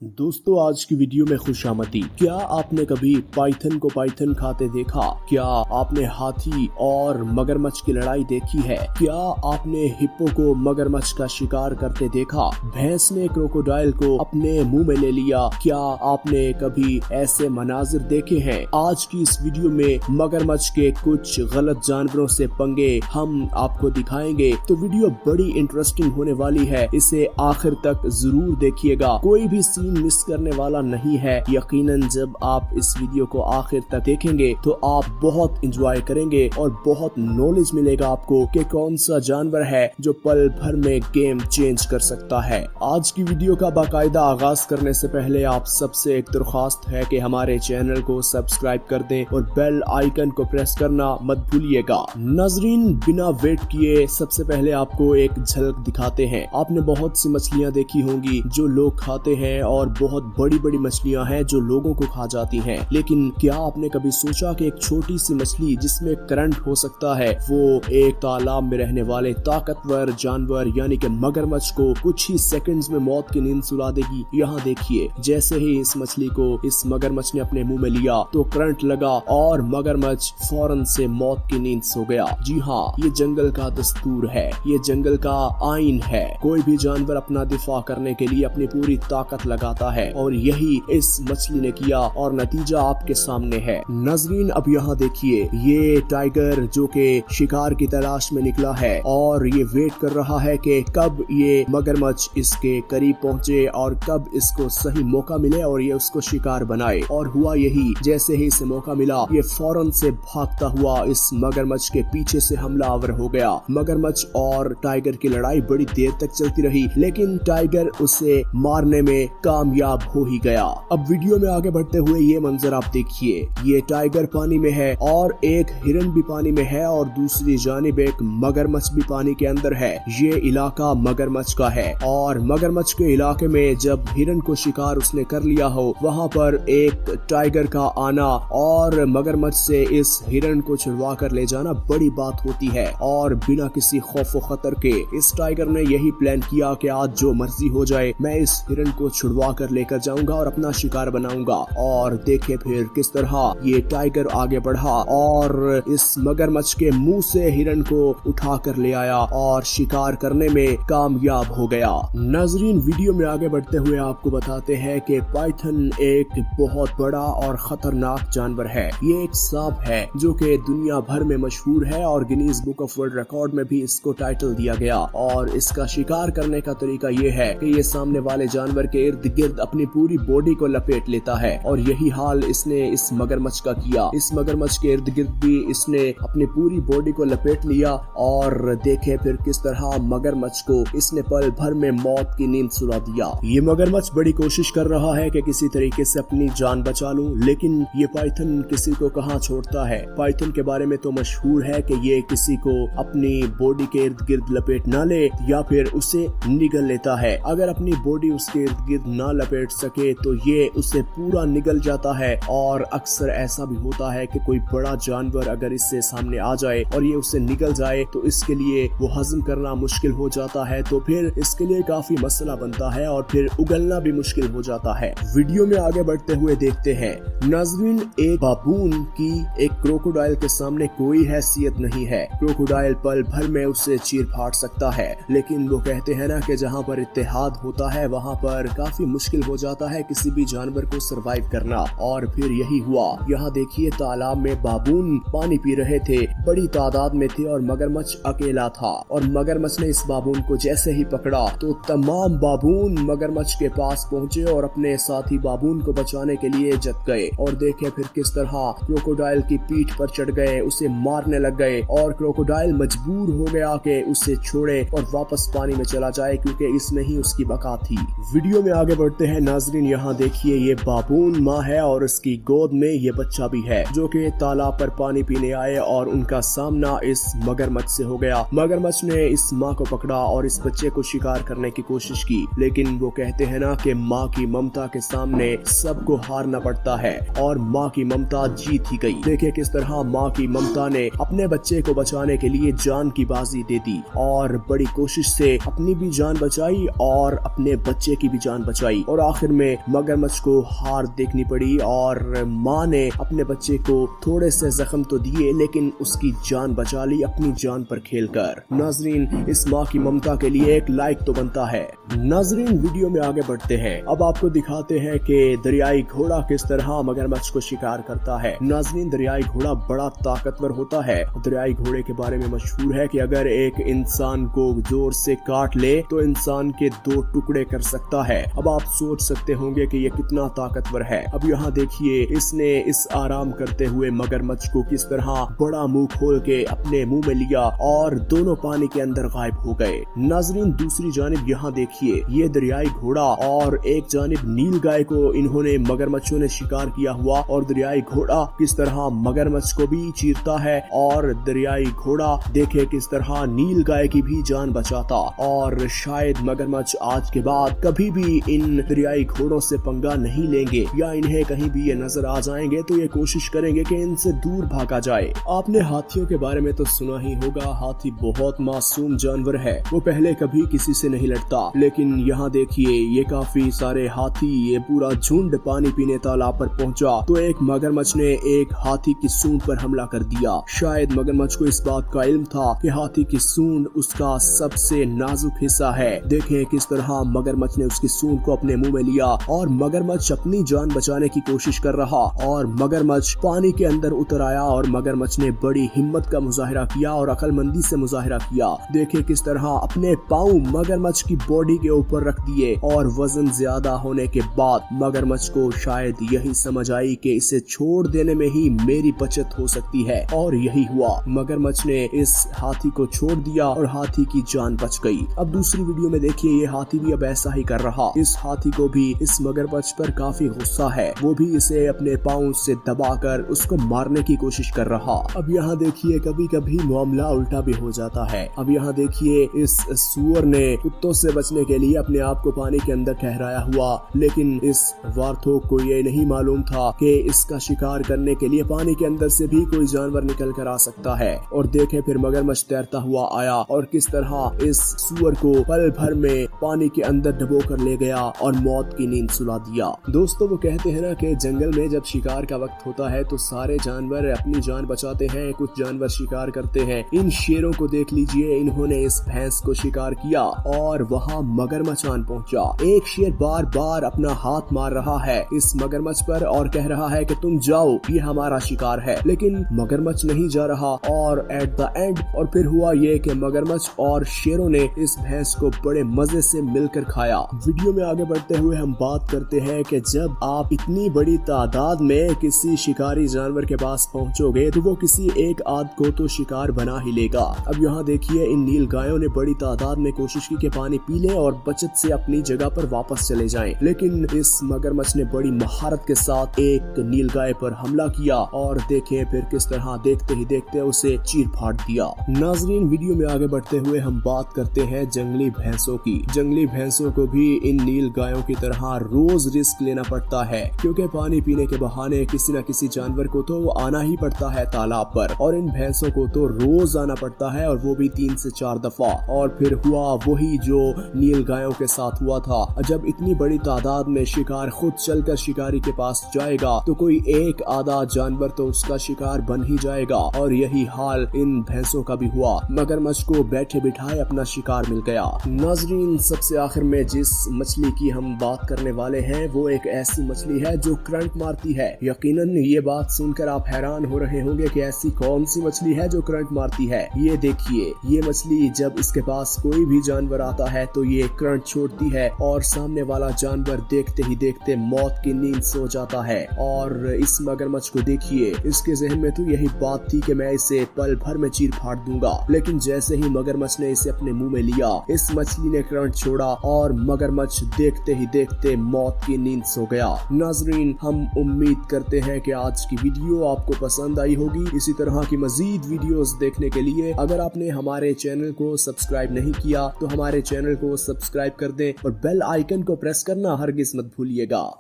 दोस्तों आज की वीडियो में खुशामदी। क्या आपने कभी पाइथन को पाइथन खाते देखा? क्या आपने हाथी और मगरमच्छ की लड़ाई देखी है? क्या आपने हिप्पो को मगरमच्छ का शिकार करते देखा? भैंस ने क्रोकोडाइल को अपने मुंह में ले लिया? क्या आपने कभी ऐसे मनाजिर देखे हैं? आज की इस वीडियो में मगरमच्छ के कुछ गलत जानवरों से पंगे हम आपको दिखाएंगे, तो वीडियो बड़ी इंटरेस्टिंग होने वाली है। इसे आखिर तक जरूर देखिएगा, कोई भी मिस करने वाला नहीं है। यकीनन जब आप इस वीडियो को आखिर तक देखेंगे तो आप बहुत एंजॉय करेंगे और बहुत नॉलेज मिलेगा आपको कि कौन सा जानवर है जो पल भर में गेम चेंज कर सकता है। आज की वीडियो का बाकायदा आगाज करने से पहले आप सबसे एक दरख्वास्त है कि हमारे चैनल को सब्सक्राइब कर दें और बेल आइकन को प्रेस करना मत भूलिएगा। नाजरीन, बिना वेट किए सबसे पहले आपको एक झलक दिखाते हैं। आपने बहुत सी मछलियाँ देखी होंगी जो लोग खाते हैं और बहुत बड़ी बड़ी मछलियां हैं जो लोगों को खा जाती हैं। लेकिन क्या आपने कभी सोचा कि एक छोटी सी मछली जिसमें करंट हो सकता है वो एक तालाब में रहने वाले ताकतवर जानवर यानी कि मगरमच्छ को कुछ ही सेकंड्स में मौत की नींद सुला देगी? यहाँ देखिए, जैसे ही इस मछली को इस मगरमच्छ ने अपने मुंह में लिया तो करंट लगा और मगरमच्छ फौरन से मौत की नींद सो गया। जी हाँ, ये जंगल का दस्तूर है, ये जंगल का आइन है। कोई भी जानवर अपना दिफा करने के लिए अपनी पूरी ताकत लगाता है और यही इस मछली ने किया और नतीजा आपके सामने है। नाज़रीन, अब यहाँ देखिए, ये टाइगर जो के शिकार की तलाश में निकला है और ये वेट कर रहा है कि कब ये मगरमच्छ इसके करीब पहुँचे और कब इसको सही मौका मिले और ये उसको शिकार बनाए। और हुआ यही, जैसे ही इसे मौका मिला ये फौरन से भागता हुआ इस मगरमच्छ के पीछे से हमलावर हो गया। मगरमच्छ और टाइगर की लड़ाई बड़ी देर तक चलती रही, लेकिन टाइगर उसे मारने में कामयाब हो ही गया। अब वीडियो में आगे बढ़ते हुए ये मंजर आप देखिए, ये टाइगर पानी में है और एक हिरन भी पानी में है और दूसरी जानिब एक मगरमच्छ भी पानी के अंदर है। ये इलाका मगरमच्छ का है और मगरमच्छ के इलाके में जब हिरन को शिकार उसने कर लिया हो, वहाँ पर एक टाइगर का आना और मगरमच्छ से इस हिरन को छुड़वा कर ले जाना बड़ी बात होती है। और बिना किसी खौफ व खतर के इस टाइगर ने यही प्लान किया कि आज जो मर्जी हो जाए मैं इस हिरन को छुड़वा कर लेकर जाऊंगा और अपना शिकार बनाऊंगा। और देखे फिर किस तरह ये टाइगर आगे बढ़ा और इस मगरमच्छ के मुंह से हिरन को उठा कर ले आया और शिकार करने में कामयाब हो गया। नाजरीन, वीडियो में आगे बढ़ते हुए आपको बताते हैं कि पाइथन एक बहुत बड़ा और खतरनाक जानवर है। ये एक सांप है जो कि दुनिया भर में मशहूर है और Guinness book of world record में भी इसको टाइटल दिया गया। और इसका शिकार करने का तरीका ये है कि ये सामने वाले जानवर के इर्द गिर्द अपनी पूरी बॉडी को लपेट लेता है और यही हाल इसने इस मगरमच्छ का किया। इस मगरमच्छ के इर्द गिर्द भी इसने अपनी पूरी बॉडी को लपेट लिया और देखे फिर किस तरह मगरमच्छ को इसने पल भर में मौत की नींद सुला दिया। ये मगरमच्छ बड़ी कोशिश कर रहा है कि किसी तरीके से अपनी जान बचा लूं, लेकिन ये पाइथन किसी को कहाँ छोड़ता है। पाइथन के बारे में तो मशहूर है कि ये किसी को अपनी बॉडी के इर्द गिर्द लपेट ना ले या फिर उसे निगल लेता है। अगर अपनी बॉडी उसके इर्द गिर्द ना लपेट सके तो ये उसे पूरा निगल जाता है। और अक्सर ऐसा भी होता है कि कोई बड़ा जानवर अगर इससे सामने आ जाए और ये उससे निगल जाए तो इसके लिए वो हजम करना मुश्किल हो जाता है, तो फिर इसके लिए काफी मसला बनता है और फिर उगलना भी मुश्किल हो जाता है। वीडियो में आगे बढ़ते हुए देखते हैं। नाज़रीन, एक बाबून की एक क्रोकोडाइल के सामने कोई हैसियत नहीं है। क्रोकोडाइल पल भर में उससे चीर फाड़ सकता है, लेकिन वो कहते हैं ना कि जहाँ पर इत्तेहाद होता है वहाँ पर काफी मुश्किल हो जाता है किसी भी जानवर को सरवाइव करना। और फिर यही हुआ। यहाँ देखिए, तालाब में बाबून पानी पी रहे थे, बड़ी तादाद में थे और मगरमच्छ अकेला था। और मगरमच्छ ने इस बाबून को जैसे ही पकड़ा तो तमाम बाबून मगरमच्छ के पास पहुँचे और अपने साथी बाबून को बचाने के लिए जत गए। और देखे फिर किस तरह क्रोकोडाइल की पीठ पर चढ़ गए, उसे मारने लग गए और क्रोकोडाइल मजबूर हो गया कि उसे छोड़े और वापस पानी में चला जाए क्योंकि इसमें ही उसकी बका थी। वीडियो में आगे बढ़ते हैं। नाजरीन, यहाँ देखिए, ये बाबून माँ है और इसकी गोद में ये बच्चा भी है जो कि तालाब पर पानी पीने आए और उनका सामना इस मगरमच्छ से हो गया। मगरमच्छ ने इस माँ को पकड़ा और इस बच्चे को शिकार करने की कोशिश की, लेकिन वो कहते हैं ना कि माँ की ममता के सामने सबको हारना पड़ता है और माँ की ममता जीत ही गई। देखिए किस तरह माँ की ममता ने अपने बच्चे को बचाने के लिए जान की बाजी दे दी और बड़ी कोशिश से अपनी भी जान बचाई और अपने बच्चे की भी जान बचाई। आई और आखिर में मगरमच्छ को हार देखनी पड़ी और माँ ने अपने बच्चे को थोड़े से जख्म तो दिए लेकिन उसकी जान बचा ली अपनी जान पर खेलकर। नाजरीन, इस माँ की ममता के लिए एक लाइक तो बनता है। नाजरीन, वीडियो में आगे बढ़ते हैं। अब आपको दिखाते हैं कि दरियाई घोड़ा किस तरह मगरमच्छ को शिकार करता है। नाजरीन, दरियाई घोड़ा बड़ा ताकतवर होता है। दरियाई घोड़े के बारे में मशहूर है कि अगर एक इंसान को जोर से काट ले तो इंसान के 2 टुकड़े कर सकता है। अब आप सोच सकते होंगे कि ये कितना ताकतवर है। अब यहाँ देखिए, इसने इस आराम करते हुए मगरमच्छ को किस तरह बड़ा मुंह खोल के अपने मुंह में लिया और दोनों पानी के अंदर गायब हो गए। नाजरीन, दूसरी जानिब यहाँ देखिए, ये दरियाई घोड़ा और एक जानिब नील गाय को इन्होंने मगरमच्छों ने शिकार किया हुआ और दरियाई घोड़ा किस तरह मगरमच्छ को भी चीरता है और दरियाई घोड़ा देखे किस तरह नील गाय की भी जान बचाता। और शायद मगरमच्छ आज के बाद कभी भी इन दरियाई घोड़ों से पंगा नहीं लेंगे या इन्हें कहीं भी ये नजर आ जाएंगे तो ये कोशिश करेंगे कि इनसे दूर भागा जाए। आपने हाथियों के बारे में तो सुना ही होगा। हाथी बहुत मासूम जानवर है, वो पहले कभी किसी से नहीं लड़ता, लेकिन यहाँ देखिए, ये काफी सारे हाथी, ये पूरा झुंड पानी पीने तालाब पर पहुंचा तो एक मगरमच्छ ने एक हाथी की सूंड पर हमला कर दिया। शायद मगरमच्छ को इस बात का इल्म था कि हाथी की सूंड उसका सबसे नाजुक हिस्सा है। देखें किस तरह मगरमच्छ ने उसकी सूंड को अपने मुंह में लिया और मगरमच्छ अपनी जान बचाने की कोशिश कर रहा और मगरमच्छ पानी के अंदर उतर आया और मगरमच्छ ने बड़ी हिम्मत का मुजाहिरा किया और अक्लमंदी से मुजाहिरा किया। देखें किस तरह अपने पाँव मगरमच्छ की बॉडी के ऊपर रख दिए और वजन ज्यादा होने के बाद मगरमच्छ को शायद यही समझ आई कि इसे छोड़ देने में ही मेरी बचत हो सकती है और यही हुआ। मगरमच्छ ने इस हाथी को छोड़ दिया और हाथी की जान बच गई। अब दूसरी वीडियो में देखिए, ये हाथी भी अब ऐसा ही कर रहा। इस हाथी को भी इस मगरमच्छ पर काफी गुस्सा है, वो भी इसे अपने पाँव से दबाकर उसको मारने की कोशिश कर रहा। अब यहाँ देखिए, कभी कभी मामला उल्टा भी हो जाता है। अब यहाँ देखिए, इस सूअर ने कुत्तों से बचने के लिए अपने आप को पानी के अंदर ठहराया हुआ, लेकिन इस वार्थोग को ये नहीं मालूम था कि इसका शिकार करने के लिए पानी के अंदर से भी कोई जानवर निकल कर आ सकता है। और देखें फिर मगरमच्छ तैरता हुआ आया और किस तरह इस सूअर को पल भर में पानी के अंदर डबो कर ले गया और मौत की नींद सुला दिया। दोस्तों, वो कहते हैं ना कि जंगल में जब शिकार का वक्त होता है तो सारे जानवर अपनी जान बचाते हैं, कुछ जानवर शिकार करते हैं। इन शेरों को देख लीजिए, इन्होंने इस भैंस को शिकार किया और वहाँ मगरमच्छ आन पहुँचा। एक शेर बार बार अपना हाथ मार रहा है इस मगरमच्छ पर और कह रहा है कि तुम जाओ, ये हमारा शिकार है, लेकिन मगरमच्छ नहीं जा रहा। और एट द एंड और फिर हुआ ये कि मगरमच्छ और शेरों ने इस भैंस को बड़े मजे से मिलकर खाया। वीडियो में आगे बढ़ते हुए हम बात करते हैं कि जब आप इतनी बड़ी तादाद में किसी शिकारी जानवर के पास पहुंचोगे तो वो किसी एक आध को तो शिकार बना ही लेगा। अब यहाँ देखिए, इन नील गायों ने बड़ी तादाद में कोशिश की कि पानी पी ले और बचत से अपनी जगह पर वापस चले जाएं, लेकिन इस मगरमच्छ ने बड़ी महारत के साथ एक नील गाय पर हमला किया और देखे फिर किस तरह देखते ही देखते उसे चीर फाड़ दिया। नाजरीन, वीडियो में आगे बढ़ते हुए हम बात करते हैं जंगली भैंसों की। जंगली भैंसों को भी इन नील गायों की तरह रोज रिस्क लेना पड़ता है, क्योंकि पानी पीने के बहाने किसी न किसी जानवर को तो आना ही पड़ता है तालाब पर, और इन भैंसों को तो रोज आना पड़ता है और वो भी 3 से 4 दफा। और फिर हुआ वही जो नील गायों के साथ हुआ था। जब इतनी बड़ी तादाद में शिकार खुद चलकर शिकारी के पास जाएगा तो कोई एक आधा जानवर तो उसका शिकार बन ही जाएगा, और यही हाल इन भैंसों का भी हुआ। मगरमच्छ को बैठे बिठाए अपना शिकार मिल गया। नाजरीन, सबसे आखिर में जिस मछली की हम बात करने वाले हैं वो एक ऐसी मछली है जो करंट मारती है। यकीनन ये बात सुनकर आप हैरान हो रहे होंगे कि ऐसी कौन सी मछली है जो करंट मारती है। ये देखिए, ये मछली जब इसके पास कोई भी जानवर आता है तो ये करंट छोड़ती है और सामने वाला जानवर देखते ही देखते मौत की नींद सो जाता है। और इस मगरमच्छ को देखिए, इसके जहन में तो यही बात थी कि मैं इसे पल भर में चीर फाड़ दूंगा, लेकिन जैसे ही मगरमच्छ ने इसे अपने मुंह में लिया, इस मछली ने करंट छोड़ा और मगरमच्छ देखते ही देखते मौत की नींद सो गया। नाजरीन, हम उम्मीद करते हैं कि आज की वीडियो आपको पसंद आई होगी। इसी तरह की मजीद वीडियोस देखने के लिए अगर आपने हमारे चैनल को सब्सक्राइब नहीं किया तो हमारे चैनल को सब्सक्राइब कर दें और बेल आइकन को प्रेस करना हरगिज मत भूलिएगा।